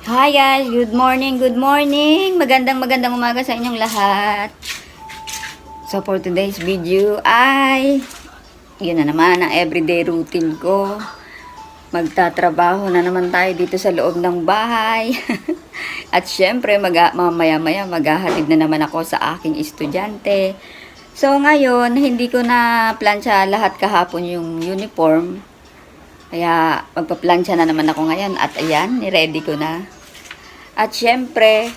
Hi guys, good morning, good morning. Magandang umaga sa inyong lahat. So for today's video ay yun na naman ang everyday routine ko. Magtatrabaho na naman tayo dito sa loob ng bahay. At syempre mamaya-maya maghahatid na naman ako sa aking estudyante. So ngayon, hindi ko na plancha lahat kahapon yung uniform. Kaya magpa-plancha na naman ako ngayon at ayan, ni-ready ko na. At syempre,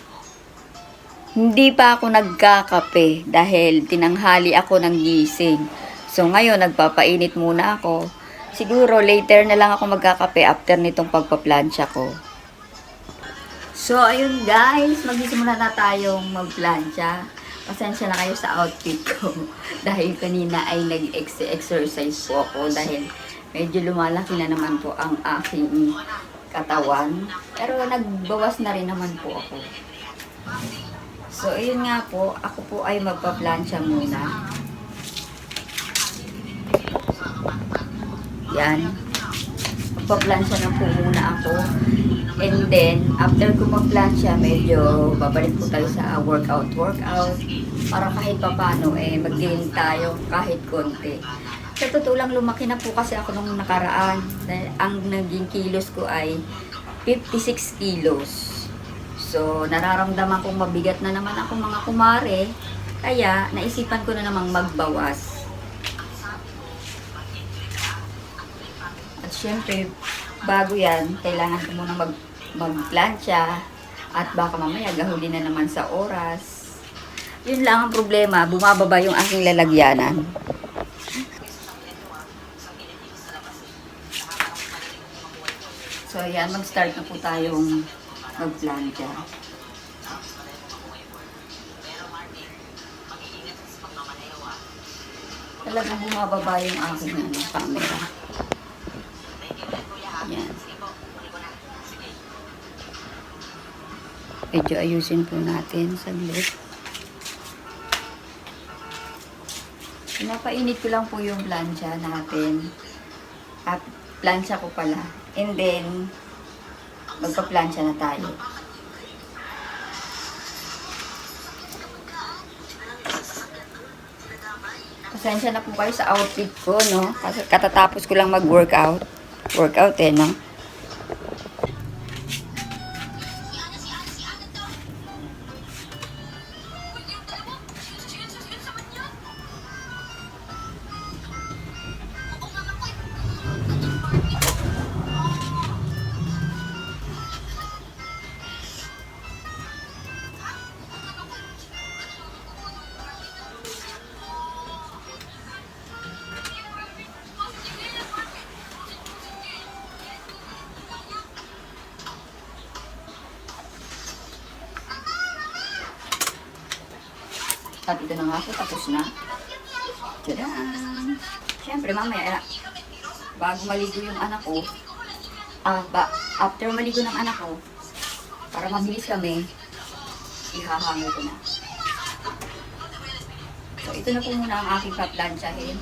hindi pa ako nagkakape dahil tinanghali ako ng gising. So ngayon, nagpapainit muna ako. Siguro later na lang ako magkakape after nitong pagpaplansya ko. So ayun guys, magsisimula na tayong magplansya. Pasensya na kayo sa outfit ko. Dahil kanina ay nag-exercise po ako dahil medyo lumalaki na naman po ang aking katawan. Pero nagbawas na rin naman po ako. So, ayun nga po. Ako po ay magpa-plancha muna. Yan. Magpa-plancha na po muna ako. And then, after ko mag-plancha, medyo babalik po tayo sa workout. Para kahit papano, mag-gain tayo kahit konti. Sa totoo lang, lumaki na po kasi ako nung nakaraan. Ang naging kilos ko ay 56 kilos. So, nararamdaman kong mabigat na naman ako mga kumare. Kaya, naisipan ko na namang magbawas. At syempre, bago yan, kailangan ko muna magplansya. At baka mamaya, gahuli na naman sa oras. Yun lang ang problema, bumababa yung aking lalagyanan. So, ayan, mag-start na po tayong mag-plancha. Talagang bumababa yung aking camera. Ayan. Medyo ayusin po natin saglit. Pinapainit ko lang po yung plancha natin. At plancha ko pala. And then, magpa-plancha na tayo. Pasensya na po kayo sa outfit ko, no? Kasi katatapos ko lang mag-workout. No? At ito na nga po, tapos na. Tadaan! Siyempre, mamaya, bago maligo yung anak ko, after maligo ng anak ko, para mabilis kami, ihahangin ko na. So, ito na po muna ang aking paplansyahin.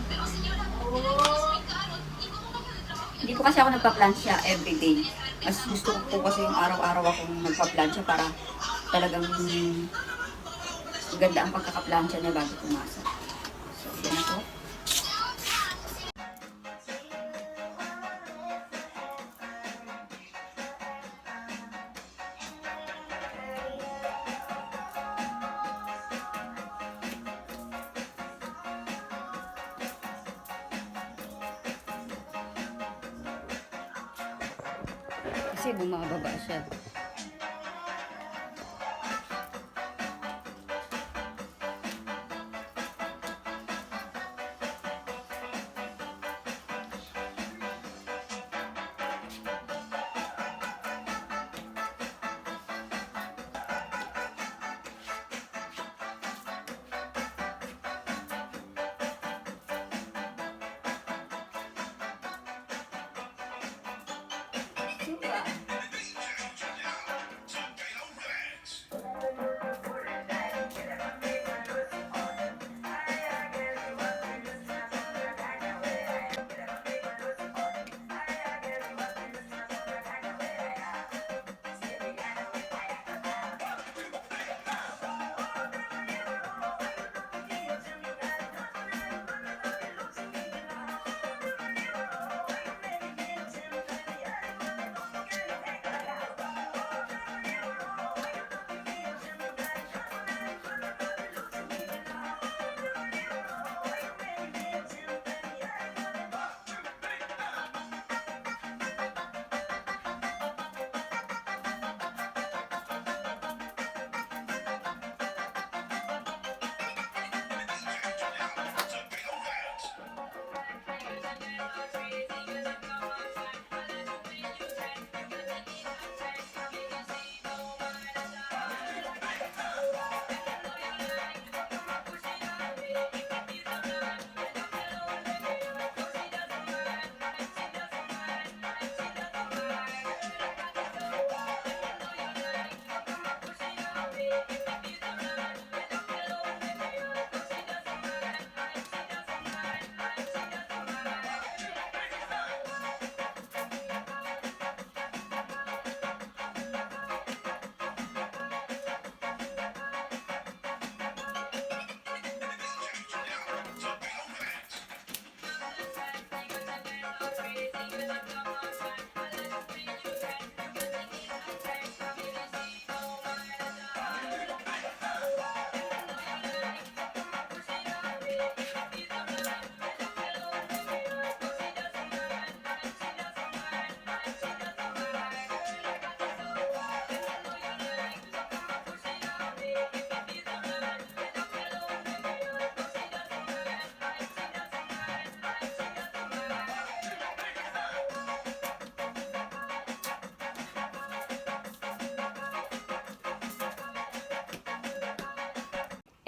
Hindi po kasi ako nagpaplansya everyday. Mas gusto ko po kasi yung araw-araw akong nagpaplansya para talagang maganda ang pagkakaplansya niya bago pumasok. So, yan po. Kasi bumababa siya.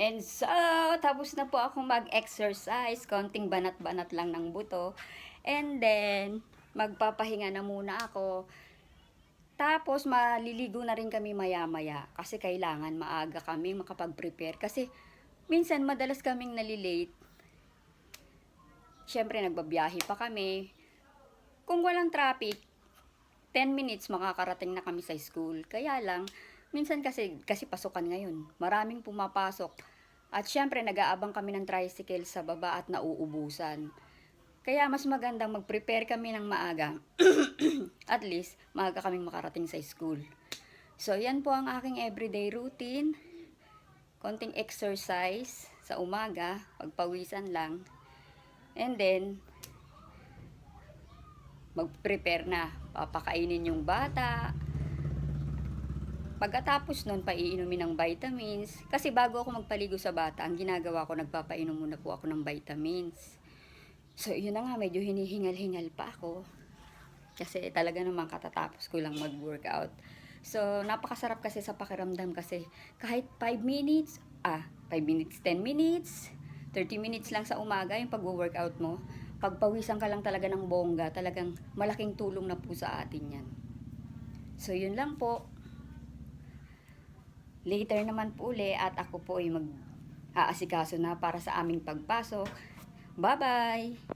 And so, tapos na po akong mag-exercise. Konting banat-banat lang ng buto. And then, magpapahinga na muna ako. Tapos, maliligo na rin kami maya-maya. Kasi kailangan maaga kami makapag-prepare. Kasi, minsan madalas kaming nalilate. Siyempre, nagbabiyahe pa kami. Kung walang traffic, 10 minutes makakarating na kami sa school. Kaya lang, minsan kasi pasukan ngayon. Maraming pumapasok. At syempre, nag-aabang kami ng tricycle sa baba at nauubusan. Kaya mas magandang mag-prepare kami ng maaga. At least, maaga kaming makarating sa school. So, yan po ang aking everyday routine. Konting exercise sa umaga, pagpawisan lang. And then, mag-prepare na. Papakainin yung bata. Pagkatapos nun, paiinumin ng vitamins. Kasi bago ako magpaligo sa bata, ang ginagawa ko, nagpapainom muna po ako ng vitamins. So, yun na nga, medyo hinihingal-hingal pa ako. Kasi talaga naman katatapos ko lang mag-workout. So, napakasarap kasi sa pakiramdam kasi kahit 5 minutes, 5 minutes, 10 minutes, 30 minutes lang sa umaga yung pag-workout mo. Pagpawisan ka lang talaga ng bongga, talagang malaking tulong na po sa atin yan. So, yun lang po. Later naman po uli at ako po ay mag-aasikaso na para sa aming pagpasok. Bye-bye!